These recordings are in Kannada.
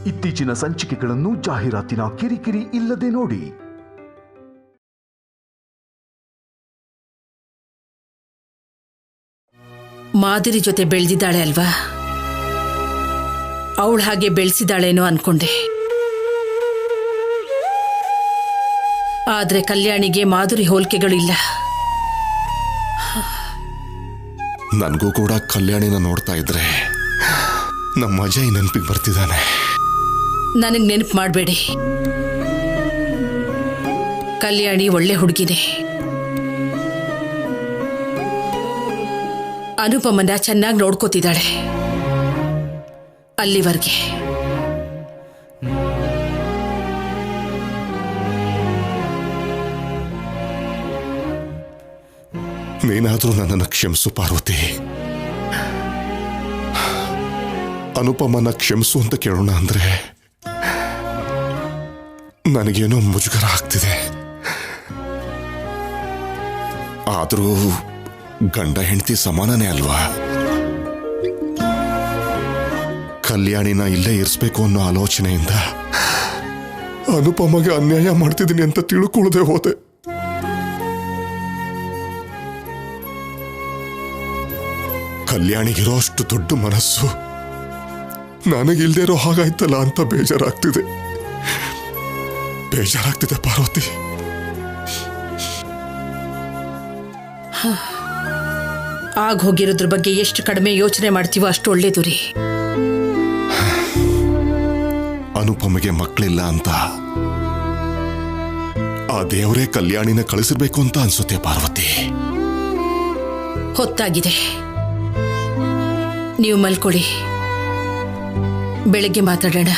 ಇತ್ತೀಚಿನ ಸಂಚಿಕೆಗಳನ್ನು ಜಾಹೀರಾತಿನ ಕಿರಿಕಿರಿ ಇಲ್ಲದೆ ನೋಡಿ. ಮಾಧುರಿ ಜೊತೆ ಬೆಳೆದಿದ್ದಾಳೆ ಅಲ್ವಾ, ಅವಳು ಹಾಗೆ ಬೆಳೆಸಿದಾಳೇನೋ ಅನ್ಕೊಂಡೆ. ಆದ್ರೆ ಕಲ್ಯಾಣಿಗೆ ಮಾಧುರಿ ಹೋಲಿಕೆಗಳಿಲ್ಲ. ನನಗೂ ಕೂಡ ಕಲ್ಯಾಣಿನ ನೋಡ್ತಾ ಇದ್ರೆ ನಮ್ಮ ಅಜಯ್ ನೆನಪಿಗೆ ಬರ್ತಿದ್ದಾನೆ. ನನಗೆ ನೆನಪು ಮಾಡಬೇಡಿ. ಕಲ್ಯಾಣಿ ಒಳ್ಳೆ ಹುಡುಗಿನೇ. ಅನುಪಮನ ಚೆನ್ನಾಗಿ ನೋಡ್ಕೋತಿದ್ದಾಳೆ. ಅಲ್ಲಿವರೆಗೆ ನೀನಾದ್ರೂ ನನ್ನನ್ನು ಕ್ಷಮಿಸು ಪಾರ್ವತಿ. ಅನುಪಮನ ಕ್ಷಮಿಸು ಅಂತ ಕೇಳೋಣ ಅಂದ್ರೆ ನನಗೇನೋ ಮುಜುಗರ ಆಗ್ತಿದೆ. ಆದ್ರೂ ಗಂಡ ಹೆಂಡತಿ ಸಮಾನನೇ ಅಲ್ವಾ? ಕಲ್ಯಾಣಿನ ಇಲ್ಲೇ ಇರಿಸ್ಬೇಕು ಅನ್ನೋ ಆಲೋಚನೆಯಿಂದ ಅನುಪಮಗೆ ಅನ್ಯಾಯ ಮಾಡ್ತಿದ್ದೀನಿ ಅಂತ ತಿಳ್ಕೊಳ್ಳದೆ ಹೋದೆ. ಕಲ್ಯಾಣಿಗಿರೋ ಅಷ್ಟು ದೊಡ್ಡ ಮನಸ್ಸು ನನಗಿಲ್ದೇ ಇರೋ ಹಾಗಾಯ್ತಲ್ಲ ಅಂತ ಬೇಜಾರಾಗ್ತಿದೆ ಪಾರ್ವತಿ. ಆಗ ಹೋಗಿರೋದ್ರ ಬಗ್ಗೆ ಎಷ್ಟು ಕಡಿಮೆ ಯೋಚನೆ ಮಾಡ್ತೀವೋ ಅಷ್ಟು ಒಳ್ಳೇದು ರೀ. ಅನುಪಮಗೆ ಮಕ್ಕಳಿಲ್ಲ ಅಂತ ಆ ದೇವರೇ ಕಲ್ಯಾಣಿನ ಕಳಿಸಿರ್ಬೇಕು ಅಂತ ಅನ್ಸುತ್ತೆ ಪಾರ್ವತಿ. ಹೊತ್ತಾಗಿದೆ, ನೀವು ಮಲ್ಕೊಳ್ಳಿ, ಬೆಳಗ್ಗೆ ಮಾತಾಡೋಣ.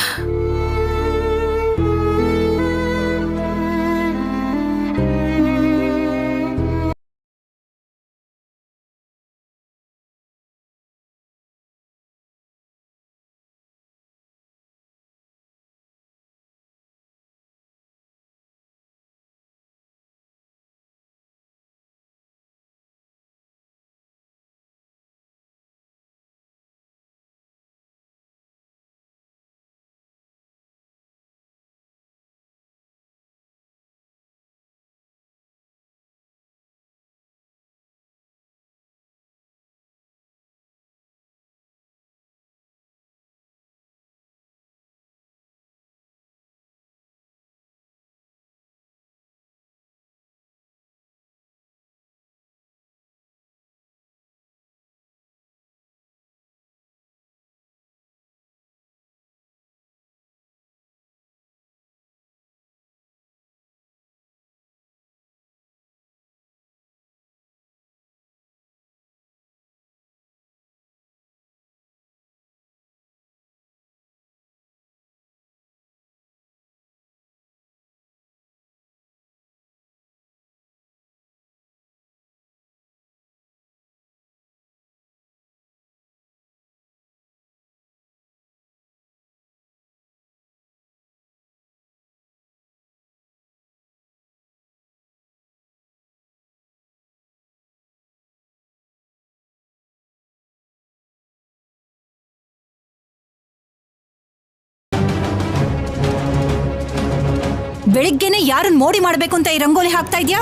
ಬೆಳಿಗ್ಗೆನೆ ಯಾರನ್ನ ಮೋಡಿ ಮಾಡ್ಬೇಕು ಅಂತ ಈ ರಂಗೋಲಿ ಹಾಕ್ತಾ ಇದ್ಯಾ?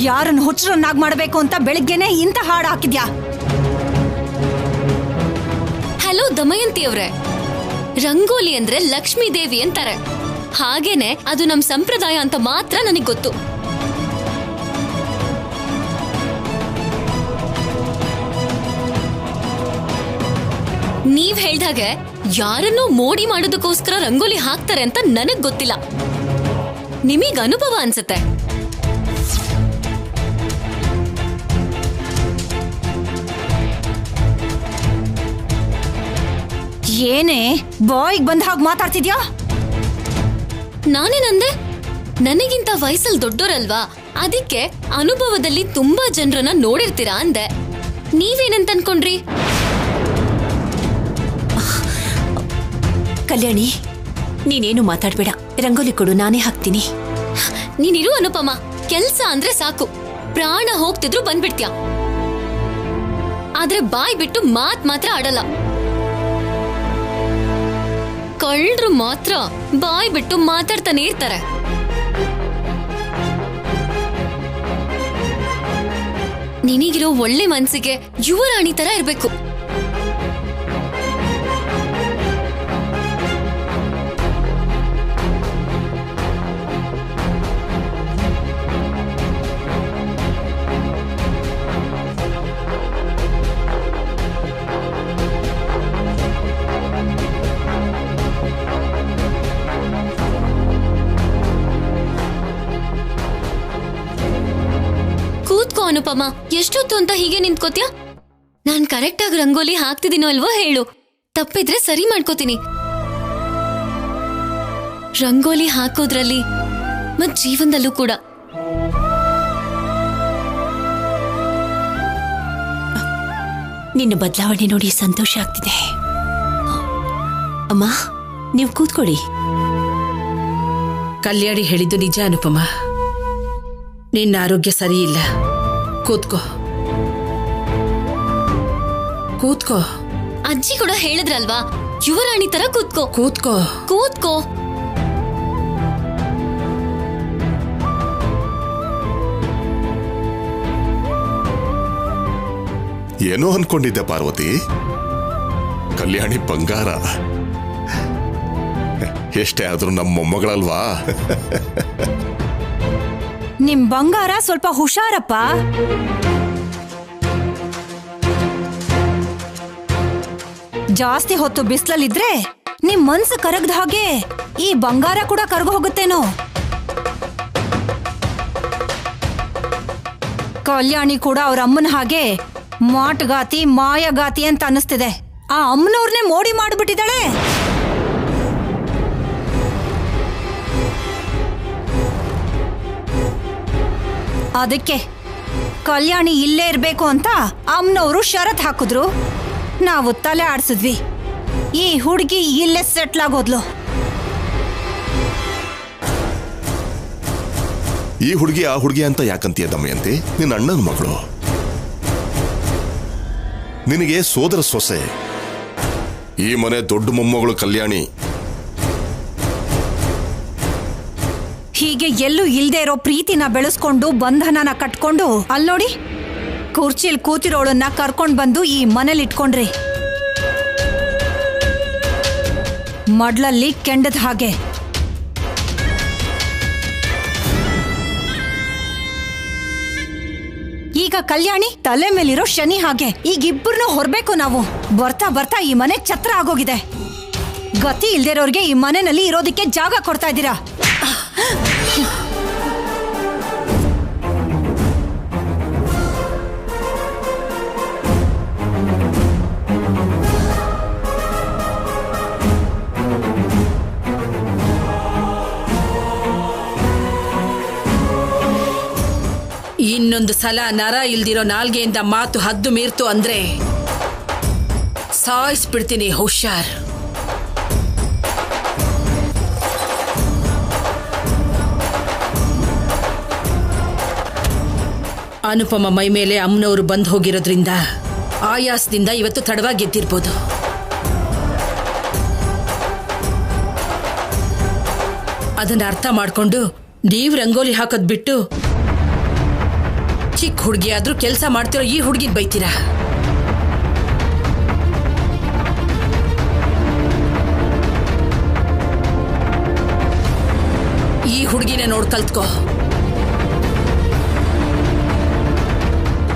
ಯಾರನ್ನ ಹುಚ್ಚರನ್ನಾಗಿ ಮಾಡ್ಬೇಕು ಅಂತ ಬೆಳಿಗ್ಗೆನೆ ಇಂಥ ಹಾಡು ಹಾಕಿದ್ಯಾ? ಹಲೋ ದಮಯಂತಿ ಅವ್ರೆ, ರಂಗೋಲಿ ಅಂದ್ರೆ ಲಕ್ಷ್ಮೀ ದೇವಿ ಅಂತಾರೆ. ಹಾಗೇನೆ ಅದು ನಮ್ ಸಂಪ್ರದಾಯ ಅಂತ ಮಾತ್ರ ನನಗ್ ಗೊತ್ತು. ನೀವ್ ಹೇಳ್ದಾಗೆ ಯಾರನ್ನೋ ಮೋಡಿ ಮಾಡೋದಕ್ಕೋಸ್ಕರ ರಂಗೋಲಿ ಹಾಕ್ತಾರೆ ಅಂತ ನನಗ್ ಗೊತ್ತಿಲ್ಲ. ನಿಮಗ್ ಅನುಭವ ಅನ್ಸುತ್ತೆ. ಏನೇ ಬಾಯ್ಗೆ ಬಂದ ಹಾಗೆ ಮಾತಾಡ್ತಿದ್ಯಾ? ನಾನೇನಂದೆ? ನನಗಿಂತ ವಯಸ್ಸಲ್ಲಿ ದೊಡ್ಡೋರಲ್ವಾ, ಅದಕ್ಕೆ ಅನುಭವದಲ್ಲಿ ತುಂಬಾ ಜನರನ್ನ ನೋಡಿರ್ತೀರಾ ಅಂದೆ. ನೀವೇನಂತ ಅನ್ಕೊಂಡ್ರಿ? ಕಲ್ಯಾಣಿ, ನೀನೇನು ಮಾತಾಡ್ಬೇಡ, ರಂಗೋಲಿ ಕೊಡು, ನಾನೇ ಹಾಕ್ತೀನಿ. ನೀನಿರು ಅನುಪಮ, ಕೆಲ್ಸ ಅಂದ್ರೆ ಸಾಕು. ಪ್ರಾಣ ಹೋಗ್ತಿದ್ರು ಬಂದ್ಬಿಡ್ತ್ಯಾ, ಆದ್ರೆ ಬಾಯ್ ಬಿಟ್ಟು ಮಾತ್ ಮಾತ್ರ ಆಡಲ್ಲ. ಕಳ್ಳರು ಮಾತ್ರ ಬಾಯ್ ಬಿಟ್ಟು ಮಾತಾಡ್ತಾನೆ ಇರ್ತಾರೆ. ನಿನಗಿರೋ ಒಳ್ಳೆ ಮನ್ಸಿಗೆ ಯುವರಾಣಿ ತರ ಇರ್ಬೇಕು. ಕೂತ್ಕೋ ಅನುಪಮ, ಎಷ್ಟೊತ್ತು ಅಂತ ಹೀಗೆ ನಿಂತ್ಕೋತ್ಯಾ? ನಾನ್ ಕರೆಕ್ಟ್ ಆಗಿ ರಂಗೋಲಿ ಹಾಕ್ತಿದ್ದೀನೋ ಅಲ್ವೋ ಹೇಳು, ತಪ್ಪಿದ್ರೆ ಸರಿ ಮಾಡ್ಕೋತೀನಿ. ರಂಗೋಲಿ ಹಾಕೋದ್ರಲ್ಲಿ ಮತ್ ಜೀವನದಲ್ಲೂ ಕೂಡ ನಿನ್ನ ಬದಲಾವಣೆ ನೋಡಿ ಸಂತೋಷ ಆಗ್ತಿದೆ. ಅಮ್ಮ, ನೀವು ಕೂತ್ಕೊಳ್ಳಿ. ಕಲ್ಯಾಣಿ ಹೇಳಿದ್ದು ನಿಜ ಅನುಪಮ. ನಿನ್ನ ಆರೋಗ್ಯ ಸರಿ ಇಲ್ಲ. ಕೂತ್ಕೋ ಕೂತ್ಕೋ. ಅಜ್ಜಿ ಕೂಡ ಹೇಳಿದ್ರಲ್ವಾ, ಯುವರಾಣಿ ತರ ಕೂತ್ಕೋ. ಕೂತ್ಕೋ ಕೂತ್ಕೋ. ಏನೋ ಅನ್ಕೊಂಡಿದ್ದೆ ಪಾರ್ವತಿ, ಕಲ್ಯಾಣಿ ಬಂಗಾರ. ಎಷ್ಟೇ ಆದ್ರೂ ನಮ್ಮ ಮೊಮ್ಮಗಳಲ್ವಾ? ನಿಮ್ ಬಂಗಾರ ಸ್ವಲ್ಪ ಹುಷಾರಪ್ಪ. ಜಾಸ್ತಿ ಹೊತ್ತು ಬಿಸ್ಲಲ್ಲಿದ್ರೆ ನಿಮ್ ಮನ್ಸು ಕರಗದ ಹಾಗೆ ಈ ಬಂಗಾರ ಕೂಡ ಕರಗ ಹೋಗುತ್ತೇನೋ. ಕಲ್ಯಾಣಿ ಕೂಡ ಅವ್ರ ಅಮ್ಮನ ಹಾಗೆ ಮಾಟಗಾತಿ ಮಾಯಗಾತಿ ಅಂತ ಅನ್ನಿಸ್ತಿದೆ. ಆ ಅಮ್ಮನವ್ರನ್ನೇ ಮೋಡಿ ಮಾಡಿಬಿಟ್ಟಿದ್ದಾಳೆ. ಅದಕ್ಕೆ ಕಲ್ಯಾಣಿ ಇಲ್ಲೇ ಇರ್ಬೇಕು ಅಂತ ಅಮ್ಮನವರು ಷರತ್ ಹಾಕಿದ್ರು. ನಾವು ತಲೆ ಆಡ್ಸಿದ್ವಿ. ಈ ಹುಡುಗಿ ಇಲ್ಲೇ ಸೆಟ್ಲ್ ಆಗೋದ್ಲು. ಈ ಹುಡುಗಿ ಆ ಹುಡುಗಿ ಅಂತ ಯಾಕಂತೀಯ ದಮಯಂತಿ? ನಿನ್ನ ಅಣ್ಣನ ಮಗಳು, ನಿನಗೆ ಸೋದರ ಸೊಸೆ. ಈ ಮನೆ ದೊಡ್ಡ ಮೊಮ್ಮಗಳು ಕಲ್ಯಾಣಿ. ಹೀಗೆ ಎಲ್ಲೂ ಇಲ್ದೇ ಇರೋ ಪ್ರೀತಿನ ಬೆಳೆಸ್ಕೊಂಡು ಬಂಧನನ ಕಟ್ಕೊಂಡು ಅಲ್ನೋಡಿ ಕುರ್ಚಿಲ್ ಕೂತಿರೋಳನ್ನ ಕರ್ಕೊಂಡ್ ಬಂದು ಈ ಮನೇಲಿ ಇಟ್ಕೊಂಡ್ರಿ. ಮಡ್ಲಲ್ಲಿ ಕೆಂಡದ ಹಾಗೆ. ಈಗ ಕಲ್ಯಾಣಿ ತಲೆ ಮೇಲಿರೋ ಶನಿ ಹಾಗೆ. ಈಗ ಇಬ್ಬರನ್ನೂ ಹೊರಬೇಕು ನಾವು. ಬರ್ತಾ ಬರ್ತಾ ಈ ಮನೆ ಛತ್ರ ಆಗೋಗಿದೆ. ಗತಿ ಇಲ್ದಿರೋರ್ಗೆ ಈ ಮನೆಯಲ್ಲಿ ಇರೋದಕ್ಕೆ ಜಾಗ ಕೊಡ್ತಾ ಇದ್ದೀರಾ. ಇನ್ನೊಂದು ಸಲ ನರ ಇಲ್ದಿರೋ ನಾಲ್ಗೆಯಿಂದ ಮಾತು ಹದ್ದು ಮೀರ್ತು ಅಂದ್ರೆ ಸಾಯಿಸ್ಬಿಡ್ತೀನಿ. ಹುಷಾರ್. ಅನುಪಮ ಮೈ ಮೇಲೆ ಅಮ್ಮನವರು ಬಂದು ಹೋಗಿರೋದ್ರಿಂದ ಆಯಾಸದಿಂದ ಇವತ್ತು ತಡವಾಗಿ ಗೆದ್ದಿರ್ಬೋದು. ಅದನ್ನ ಅರ್ಥ ಮಾಡ್ಕೊಂಡು ನೀವ್ ರಂಗೋಲಿ ಹಾಕೋದ್ ಬಿಟ್ಟು ಚಿಕ್ಕ ಹುಡುಗಿ ಆದ್ರೂ ಕೆಲಸ ಮಾಡ್ತಿರೋ ಈ ಹುಡುಗಿನ ಬೈತೀರಾ? ಈ ಹುಡುಗಿನ ನೋಡ್ ಕಲ್ತ್ಕೋ.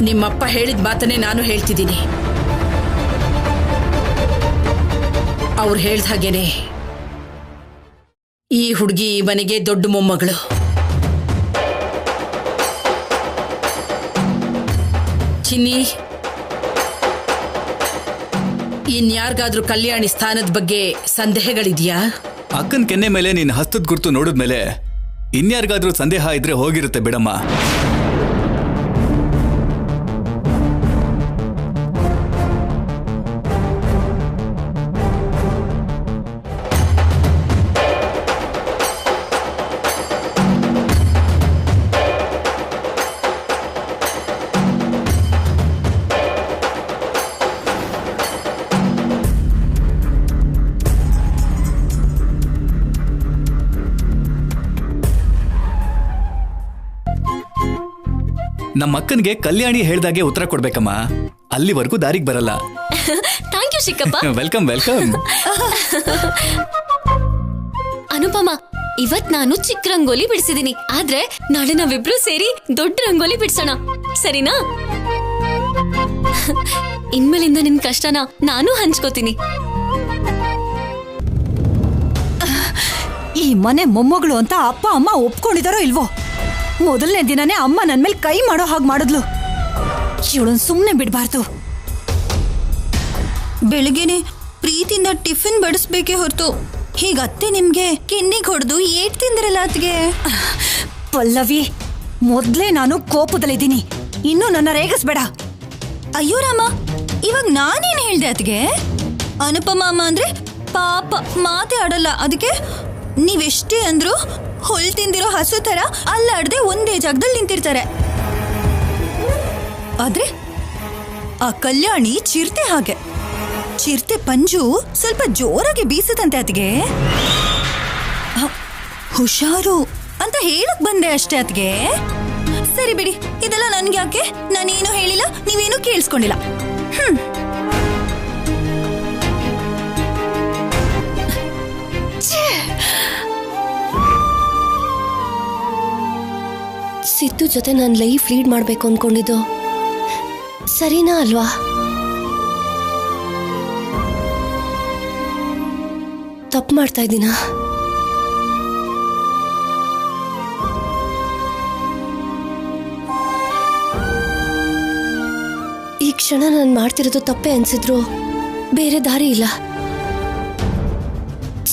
ನಿಮ್ಮಪ್ಪ ಹೇಳಿದ ಮಾತನ್ನೇ ನಾನು ಹೇಳ್ತಿದ್ದೀನಿ. ಅವ್ರು ಹೇಳ್ದ ಹಾಗೇನೆ ಈ ಹುಡುಗಿ ಈ ಮನೆಗೆ ದೊಡ್ಡ ಮೊಮ್ಮಗಳು. ಚಿನ್ನಿ, ಇನ್ಯಾರಿಗಾದ್ರೂ ಕಲ್ಯಾಣಿ ಸ್ಥಾನದ ಬಗ್ಗೆ ಸಂದೇಹಗಳಿದೆಯಾ? ಅಕ್ಕನ ಕೆನ್ನೆ ಮೇಲೆ ನಿನ್ನ ಹಸ್ತದ ಗುರ್ತು ನೋಡಿದ್ಮೇಲೆ ಇನ್ಯಾರಿಗಾದ್ರೂ ಸಂದೇಹ ಇದ್ರೆ ಹೋಗಿರುತ್ತೆ ಬಿಡಮ್ಮ. ನಮ್ಮ ಅಕ್ಕನ್ಗೆ ಕಲ್ಯಾಣಿ ಹೇಳ್ದಾಗೆ ಉತ್ತರ ಕೊಡ್ಬೇಕಮ್ಮ. ಅಲ್ಲಿವರೆಗೂ ದಾರಿಗೆ ಬರಲ್ಲ. ಥ್ಯಾಂಕ್ ಯು ಚಿಕ್ಕಪ್ಪ. Welcome welcome. ಅನುಪಮ, ಇವತ್ ನಾನು ಚಿಕ್ಕ ರಂಗೋಲಿ ಬಿಡಿಸಿದೀನಿ, ಆದ್ರೆ ನಾಳೆ ನಾವಿಬ್ರು ಸೇರಿ ದೊಡ್ಡ ರಂಗೋಲಿ ಬಿಡ್ಸೋಣ, ಸರಿನಾ? ಇನ್ಮೇಲಿಂದ ನಿನ್ ಕಷ್ಟನ ನಾನು ಹಂಚ್ಕೋತೀನಿ. ಈ ಮನೆ ಮೊಮ್ಮಗಳು ಅಂತ ಅಪ್ಪ ಅಮ್ಮ ಒಪ್ಕೊಂಡಿದಾರೋ ಇಲ್ವೋ? ಮೊದಲನೇ ದಿನನೇ ಅಮ್ಮ ನನ್ ಮೇಲೆ ಕೈ ಮಾಡೋ ಹಾಗೆ ಮಾಡಿದ್ಲು. ಇವಳನ್ ಸುಮ್ನೆ ಬಿಡ್ಬಾರ್ದು. ಬೆಳಿಗ್ಗೆನೆ ಪ್ರೀತಿಯಿಂದ ಟಿಫಿನ್ ಬಡಿಸ್ಬೇಕೇ ಹೊರತು ಹೀಗತ್ತೆ ನಿಮ್ಗೆ ಕೆನ್ನಿಗೆ ಹೊಡೆದು ಏಟ್ ತಿಂದ್ರಲ್ಲ ಅತ್ಗೆ. ಪಲ್ಲವಿ, ಮೊದ್ಲೇ ನಾನು ಕೋಪದಲ್ಲಿದ್ದೀನಿ, ಇನ್ನೂ ನನ್ನ ರೇಗಿಸ್ಬೇಡ. ಅಯ್ಯೋ ರಾಮ, ಇವಾಗ ನಾನೇನ್ ಹೇಳ್ದೆ ಅತ್ಗೆ? ಅನುಪಮ ಅಮ್ಮ ಅಂದ್ರೆ ಪಾಪ ಮಾತೇ ಆಡಲ್ಲ, ಅದಕ್ಕೆ ನೀವೆಷ್ಟೇ ಅಂದ್ರು ಹೊಲ್ ತಿಂದಿರೋ ಹಸು ತರ ಅಲ್ಲಾಡದೆ ಒಂದೇ ಜಾಗದಲ್ಲಿ ನಿಂತಿರ್ತಾರೆ. ಆದ್ರೆ ಆ ಕಲ್ಯಾಣಿ ಚಿರತೆ ಹಾಗೆ. ಚಿರತೆ ಪಂಜು ಸ್ವಲ್ಪ ಜೋರಾಗಿ ಬೀಸದಂತೆ ಅತ್ಗೆ. ಹುಷಾರು ಅಂತ ಹೇಳಕ್ ಬಂದೆ ಅಷ್ಟೇ ಅತ್ಗೆ. ಸರಿ ಬಿಡಿ, ಇದೆಲ್ಲ ನನ್ಗೆ ಯಾಕೆ? ನಾನೇನು ಹೇಳಿಲ್ಲ, ನೀವೇನು ಕೇಳಿಸ್ಕೊಂಡಿಲ್ಲ. ಸಿದ್ದು ಜೊತೆ ನಾನು ಲೈಫ್ ಲೀಡ್ ಮಾಡ್ಬೇಕು ಅನ್ಕೊಂಡಿದ್ದು ಸರಿನಾ ಅಲ್ವಾ? ತಪ್ಪು ಮಾಡ್ತಾ ಇದ್ದೀನಾ? ಈ ಕ್ಷಣ ನಾನು ಮಾಡ್ತಿರೋದು ತಪ್ಪೇ ಅನ್ಸಿದ್ರು ಬೇರೆ ದಾರಿ ಇಲ್ಲ.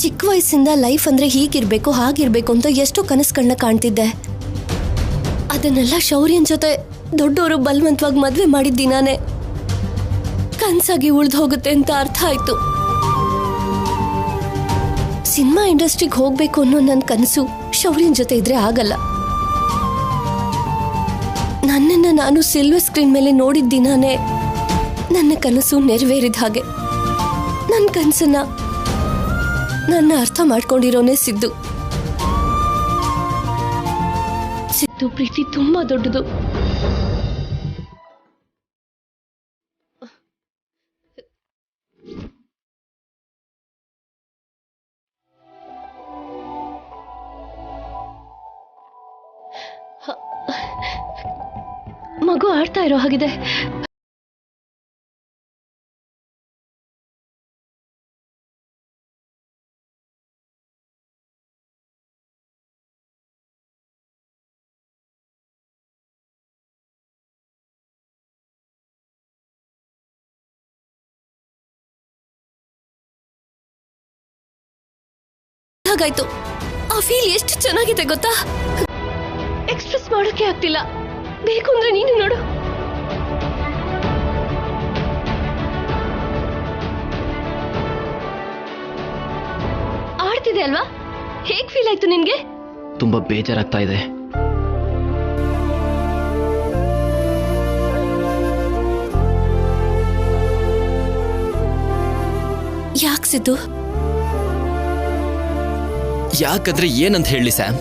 ಚಿಕ್ಕ ವಯಸ್ಸಿಂದ ಲೈಫ್ ಅಂದ್ರೆ ಹೀಗಿರ್ಬೇಕು ಹಾಗಿರ್ಬೇಕು ಅಂತ ಎಷ್ಟೋ ಕನಸುಗಳನ್ನ ಕಾಣ್ತಿದ್ದೆ. ಅದನ್ನೆಲ್ಲ ಶೌರ್ಯನ್ ಜೊತೆ ದೊಡ್ಡವರು ಬಲವಂತವಾಗಿ ಮದ್ವೆ ಮಾಡಿದ್ದೀನಾನೆ ಕನ್ಸಾಗಿ ಉಳ್ದು ಹೋಗುತ್ತೆ ಅಂತ ಅರ್ಥ ಆಯ್ತು. ಸಿನಿಮಾ ಇಂಡಸ್ಟ್ರಿಗೆ ಹೋಗ್ಬೇಕು ಅನ್ನೋ ನನ್ನ ಕನಸು ಶೌರ್ಯನ್ ಜೊತೆ ಇದ್ರೆ ಆಗಲ್ಲ. ನನ್ನನ್ನು ನಾನು ಸಿಲ್ವರ್ ಸ್ಕ್ರೀನ್ ಮೇಲೆ ನೋಡಿದ್ದೀನಾನೆ ನನ್ನ ಕನಸು ನೆರವೇರಿದ ಹಾಗೆ. ನನ್ನ ಕನಸನ್ನ ನನ್ನ ಅರ್ಥ ಮಾಡ್ಕೊಂಡಿರೋನೇ ಸಿದ್ದು. ಸಿದ್ದು ಪ್ರೀತಿ ತುಂಬಾ ದೊಡ್ಡದು. ಮಗು ಆಡ್ತಾ ಇರೋ ಹಾಗಿದೆ. ಹಾಗಾಯ್ತು. ಆ ಫೀಲ್ ಎಷ್ಟು ಚೆನ್ನಾಗಿದೆ ಗೊತ್ತಾ? ಎಕ್ಸ್ಪ್ರೆಸ್ ಮಾಡೋಕೆ ಆಗ್ತಿಲ್ಲ. ಬೇಕು ಅಂದ್ರೆ ನೀನು ನೋಡು. ಆಡ್ತಿದೆ ಅಲ್ವಾ? ಹೇಗ್ ಫೀಲ್ ಆಯ್ತು ನಿನ್ಗೆ? ತುಂಬಾ ಬೇಜಾರಾಗ್ತಾ ಇದೆ. ಯಾಕೆ ಸಿದ್ದು? ಯಾಕಂದ್ರೆ ಏನಂತ ಹೇಳಿ ಸ್ಯಾಮ್,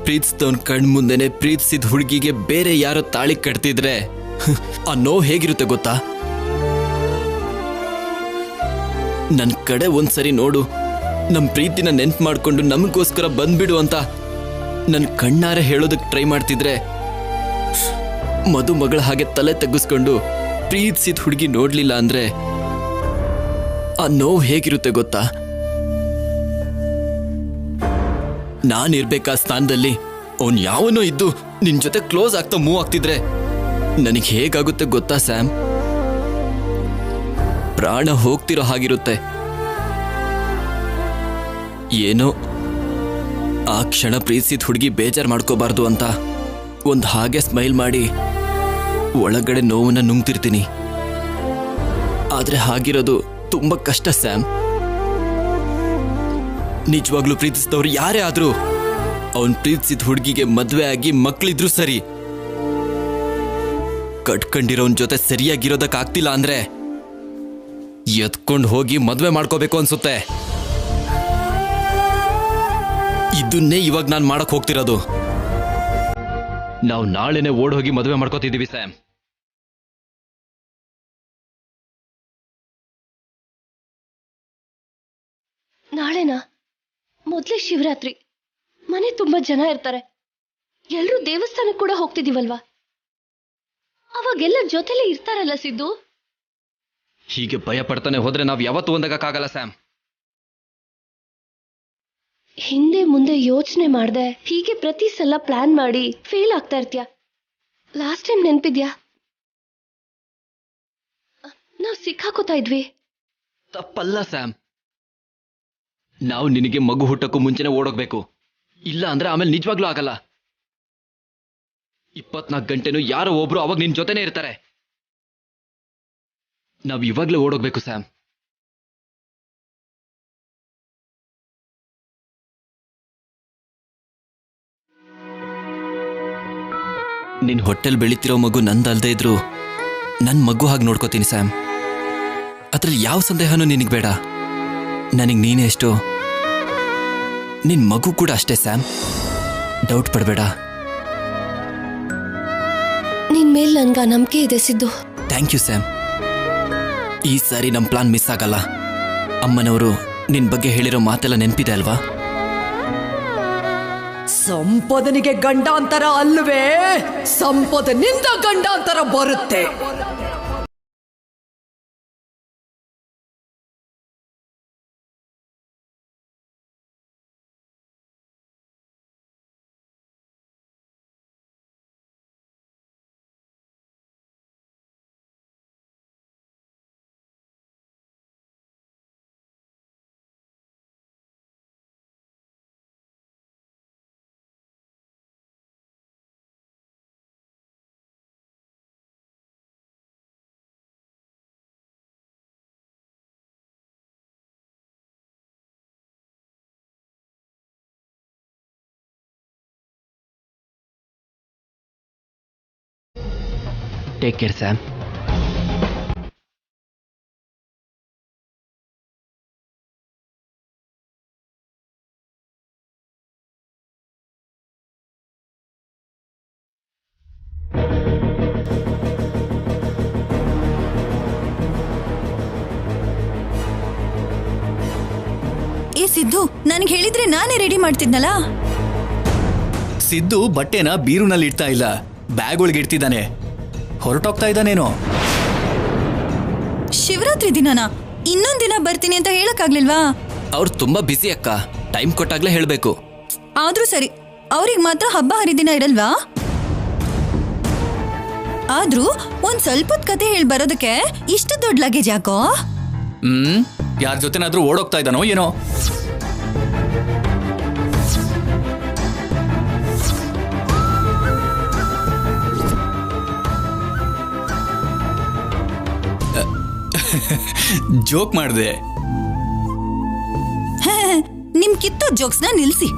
ಪ್ರೀತಿಸಿದವನ್ ಕಣ್ ಮುಂದೆನೆ ಪ್ರೀತಿಸಿದ ಹುಡುಗಿಗೆ ಬೇರೆ ಯಾರೋ ತಾಳಿ ಕಟ್ತಿದ್ರೆ ಆ ನೋವು ಹೇಗಿರುತ್ತೆ ಗೊತ್ತಾ? ನನ್ ಕಡೆ ಒಂದ್ಸರಿ ನೋಡು, ನಮ್ ಪ್ರೀತಿನ ನೆನ್ಪು ಮಾಡ್ಕೊಂಡು ನಮಗೋಸ್ಕರ ಬಂದ್ಬಿಡು ಅಂತ ನನ್ ಕಣ್ಣಾರೆ ಹೇಳೋದಕ್ಕೆ ಟ್ರೈ ಮಾಡ್ತಿದ್ರೆ ಮದುಮಗಳ ಹಾಗೆ ತಲೆ ತಗ್ಗಿಸ್ಕೊಂಡು ಪ್ರೀತಿಸಿದ ಹುಡುಗಿ ನೋಡ್ಲಿಲ್ಲ ಅಂದ್ರೆ ಆ ನೋವು ಹೇಗಿರುತ್ತೆ ಗೊತ್ತಾ? ನಾನಿರ್ಬೇಕಾ ಸ್ಥಾನದಲ್ಲಿ ಅವನ್ ಯಾವನೋ ಇದ್ದು ನಿನ್ ಜೊತೆ ಕ್ಲೋಸ್ ಆಗ್ತಾ ಮೂವ್ ಆಗ್ತಿದ್ರೆ ನನಗೆ ಹೇಗಾಗುತ್ತೆ ಗೊತ್ತಾ ಸ್ಯಾಮ್? ಪ್ರಾಣ ಹೋಗ್ತಿರೋ ಹಾಗಿರುತ್ತೆ. ಏನೋ ಆ ಕ್ಷಣ ಪ್ರೀತಿಸಿದ ಹುಡುಗಿ ಬೇಜಾರು ಮಾಡ್ಕೋಬಾರ್ದು ಅಂತ ಒಂದ್ ಹಾಗೆ ಸ್ಮೈಲ್ ಮಾಡಿ ಒಳಗಡೆ ನೋವನ್ನ ನುಂಗ್ತಿರ್ತೀನಿ. ಆದ್ರೆ ಹಾಗಿರೋದು ತುಂಬಾ ಕಷ್ಟ ಸ್ಯಾಮ್. ನಿಜವಾಗ್ಲೂ ಪ್ರೀತಿಸಿದವ್ರು ಯಾರೇ ಆದ್ರೂ ಅವನ್ ಪ್ರೀತಿಸಿದ ಹುಡುಗಿಗೆ ಮದ್ವೆ ಆಗಿ ಮಕ್ಳಿದ್ರು ಸರಿ, ಕಟ್ಕೊಂಡಿರೋನ್ ಜೊತೆ ಸರಿಯಾಗಿರೋದಕ್ಕಾಗ್ತಿಲ್ಲ ಅಂದ್ರೆ ಎತ್ಕೊಂಡು ಹೋಗಿ ಮದ್ವೆ ಮಾಡ್ಕೋಬೇಕು ಅನ್ಸುತ್ತೆ. ಇದನ್ನೇ ಇವಾಗ ನಾನು ಮಾಡಕ್ ಹೋಗ್ತಿರೋದು. ನಾವು ನಾಳೆನೆ ಓಡ್ ಹೋಗಿ ಮದುವೆ ಮಾಡ್ಕೋತಿದ್ದೀವಿ ಸ್ಯಾಮ್. ನಾಳೆನಾ? ಮೊದ್ಲೇ ಶಿವರಾತ್ರಿ, ಮನೆ ತುಂಬಾ ಜನ ಇರ್ತಾರೆ. ಎಲ್ರೂ ದೇವಸ್ಥಾನಕ್ಕೆ ಕೂಡ ಹೋಗ್ತಿದೀವಲ್ವಾ, ಅವಾಗೆಲ್ಲ ಜೊತೆಲೇ ಇರ್ತಾರಲ್ಲ ಸಿದ್ದು. ಹೀಗೆ ಭಯ ಪಡ್ತಾನೆ ಹೋದ್ರೆ ನಾವ್ ಯಾವತ್ತೂ ಒಂದಾಗಕ್ಕಾಗಲ್ಲ ಸ್ಯಾಮ್. ಹಿಂದೆ ಮುಂದೆ ಯೋಚನೆ ಮಾಡ್ದೆ ಹೀಗೆ ಪ್ರತಿ ಸಲ ಪ್ಲಾನ್ ಮಾಡಿ ಫೇಲ್ ಆಗ್ತಾ ಇರ್ತೀಯ. ಲಾಸ್ಟ್ ಟೈಮ್ ನೆನ್ಪಿದ್ಯಾ? ನಾವ್ ಸಿಕ್ಕಾಕೋತಾ ಇದ್ವಿ. ತಪ್ಪಲ್ಲ ಸ್ಯಾಮ್. ನಾವು ನಿನಗೆ ಮಗು ಹುಟ್ಟಕ್ಕೂ ಮುಂಚೆನೆ ಓಡೋಗ್ಬೇಕು, ಇಲ್ಲ ಅಂದ್ರೆ ಆಮೇಲೆ ನಿಜವಾಗ್ಲೂ ಆಗಲ್ಲ. 24 ಗಂಟೆನೂ ಯಾರೋ ಒಬ್ರು ಅವಾಗ ನಿನ್ ಜೊತೆನೇ ಇರ್ತಾರೆ. ನಾವ್ ಇವಾಗ್ಲೇ ಓಡೋಗ್ಬೇಕು ಸ್ಯಾಮ್. ನಿನ್ ಹೊಟ್ಟೆಲ್ ಬೆಳೀತಿರೋ ಮಗು ನಂದಲ್ದೇ ಇದ್ರು ನನ್ ಮಗು ಹಾಗೆ ನೋಡ್ಕೋತೀನಿ ಸ್ಯಾಮ್. ಅದ್ರಲ್ಲಿ ಯಾವ ಸಂದೇಹನೂ ನಿನಗ್ ಬೇಡ. ನನಗ್ ನೀನೇ ಎಷ್ಟು, ನಿನ್ ಮಗು ಕೂಡ ಅಷ್ಟೇ ಸ್ಯಾಮ್. ಡೌಟ್ ಪಡಬೇಡ. ನಿನ್ ಮೇಲ್ ನನ್ಗ ನಂಬಿಕೆ ಇದೆ ಸಿದ್ದು. Thank you Sam. ಈ ಸಾರಿ ನಮ್ ಪ್ಲಾನ್ ಮಿಸ್ ಆಗಲ್ಲ. ಅಮ್ಮನವರು ನಿನ್ ಬಗ್ಗೆ ಹೇಳಿರೋ ಮಾತೆಲ್ಲ ನೆನ್ಪಿದೆ ಅಲ್ವಾ? ಸಂಪದನಿಗೆ ಗಂಡಾಂತರ ಅಲ್ವೇ, ಸಂಪದನಿಂದ ಗಂಡಾಂತರ ಬರುತ್ತೆ. Take care Sam. ಏ ಸಿದ್ದು, ನನಗೆ ಹೇಳಿದ್ರೆ ನಾನೇ ರೆಡಿ ಮಾಡ್ತಿದ್ನಲ್ಲ. ಸಿದ್ದು ಬಟ್ಟೆನ ಬೀರುನಲ್ಲಿ ಇಡ್ತಾ ಇಲ್ಲ, ಬ್ಯಾಗ್ ಒಳಗೆ ಇಡ್ತಿದ್ದಾನೆ. ಹೊರಟೋಗ್ತಾ ಇದ್ದಾನೇನೋ. ಶಿವರಾತ್ರಿ ದಿನನಾ? ಇನ್ನೊಂದ್ ದಿನ ಬರ್ತೀನಿ ಅಂತ ಹೇಳಕ್ಕಾಗ್ಲಿಲ್ವಾ? ಅವ್ರು ತುಂಬಾ ಬ್ಯುಸಿ ಅಕ್ಕ, ಟೈಮ್ ಕೊಟ್ಟಾಗ್ಲೇ ಹೇಳ್ಬೇಕು. ಆದ್ರೂ ಸರಿ, ಅವ್ರಿಗೆ ಮಾತ್ರ ಹಬ್ಬ ಹರಿದಿನ ಇರಲ್ವಾ? ಆದ್ರೂ ಒಂದ್ ಸ್ವಲ್ಪದ್ ಕತೆ ಹೇಳಿ ಬರೋದಕ್ಕೆ ಇಷ್ಟು ದೊಡ್ಡ ಲಗೇಜ್ ಯಾಕೋ? ಯಾರ ಜೊತೆನಾದ್ರೂ ಓಡೋಗ್ತಾ ಇದ್ದಾನೋ ಏನೋ. ಜೋಕ್ ಮಾಡಿದೆ. ನಿಮ್ ಕಿತ್ತೋ ಜೋಕ್ಸ್ನ ನಿಲ್ಸಿ.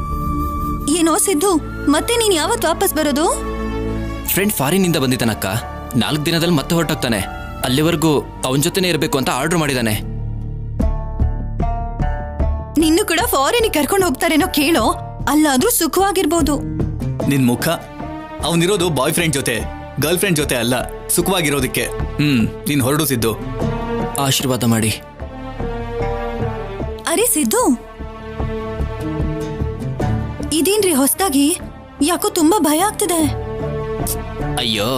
ಏನೋ ಸಿದ್ದು, ಮತ್ತೆ ನೀನ್ ಯಾವತ್ ವಾಪಸ್ ಬರೋದು? ಫ್ರೆಂಡ್ ಫಾರಿನಿಂದ ಬಂದಿದ್ದಾನಕ್ಕ, 4 ದಿನದಲ್ಲಿ ಮತ್ತೆ ಹೊರಟೋಗ್ತಾನೆ. ಅಲ್ಲಿವರೆಗೂ ಅವನ ಜೊತೆನೇ ಇರಬೇಕು ಅಂತ ಆರ್ಡರ್ ಮಾಡಿದ್ದಾನೆ. ನಿನ್ನು ಕೂಡ ಫಾರಿನಿಗೆ ಕರ್ಕೊಂಡು ಹೋಗ್ತಾರೇನೋ ಕೇಳೋ, ಅಲ್ಲಾದ್ರೂ ಸುಖವಾಗಿರ್ಬೋದು. ನಿನ್ ಮುಖ, ಅವನಿರೋದು ಬಾಯ್ ಫ್ರೆಂಡ್ ಜೊತೆ, ಗರ್ಲ್ ಫ್ರೆಂಡ್ ಜೊತೆ ಅಲ್ಲ, ಸುಖವಾಗಿರೋದಕ್ಕೆ. ನೀನ್ ಹೊರಡು ಸಿದ್ದು. ಆಶೀರ್ವಾದ ಮಾಡಿ. ಅರೆ ಸಿದ್ದು, ಇದೇನ್ರಿ ಹೊಸ್ದಾಗಿ? ಯಾಕೋ ತುಂಬಾ ಭಯ ಆಗ್ತಿದೆ. ಅಯ್ಯೋ,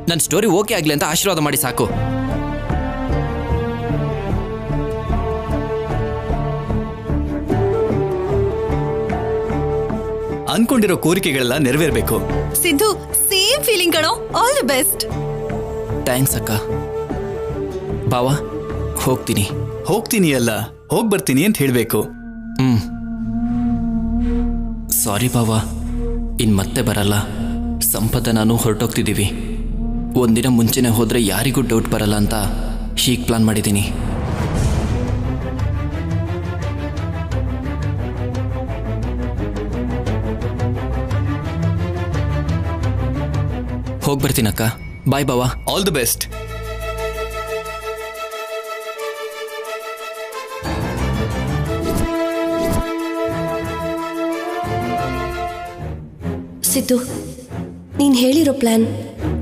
ನನ್ನ ಸ್ಟೋರಿ ಓಕೆ ಆಗ್ಲಿ ಅಂತ ಆಶೀರ್ವಾದ ಮಾಡಿ ಸಾಕು. ಅನ್ಕೊಂಡಿರೋ ಕೋರಿಕೆಗಳೆಲ್ಲ ನೆರವೇರ್ಬೇಕು. ಸಿದ್ದು, ಸೇಮ್ ಫೀಲಿಂಗ್ ಕಣೋ. All the best. ಥ್ಯಾಂಕ್ಸ್ ಅಕ್ಕ. ಬಾವ, ಹೋಗ್ತೀನಿ. ಹೋಗ್ತೀನಿ ಅಲ್ಲ, ಹೋಗ್ ಬರ್ತೀನಿ ಅಂತ ಹೇಳ್ಬೇಕು. ಸಾರಿ ಬಾವ, ಇನ್ ಮತ್ತೆ ಬರಲ್ಲ. ಸಂಪದ ನಾನು ಹೊರಟೋಗ್ತಿದ್ದೀವಿ. ಒಂದಿನ ಮುಂಚೆನೆ ಹೋದ್ರೆ ಯಾರಿಗೂ ಡೌಟ್ ಬರಲ್ಲ ಅಂತ ಹೀಗೆ ಪ್ಲಾನ್ ಮಾಡಿದ್ದೀನಿ. ಹೋಗ್ಬರ್ತೀನಕ್ಕ. ಬಾಯ್ ಬಾವ. All the best. ಸಿದ್ದು, ನೀನು ಹೇಳಿರೋ ಪ್ಲ್ಯಾನ್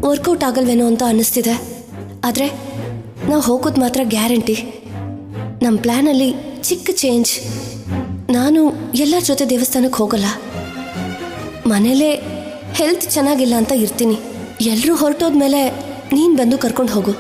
ವರ್ಕೌಟ್ ಆಗಲ್ವೇನೋ ಅಂತ ಅನ್ನಿಸ್ತಿದೆ. ಆದರೆ ನಾವು ಹೋಗೋದು ಮಾತ್ರ ಗ್ಯಾರಂಟಿ. ನಮ್ಮ ಪ್ಲ್ಯಾನಲ್ಲಿ ಚಿಕ್ಕ ಚೇಂಜ್. ನಾನು ಎಲ್ಲರ ಜೊತೆ ದೇವಸ್ಥಾನಕ್ಕೆ ಹೋಗಲ್ಲ, ಮನೇಲೇ ಹೆಲ್ತ್ ಚೆನ್ನಾಗಿಲ್ಲ ಅಂತ ಇರ್ತೀನಿ. ಎಲ್ಲರೂ ಹೊರಟೋದ್ಮೇಲೆ ನೀನು ಬಂದು ಕರ್ಕೊಂಡು ಹೋಗು.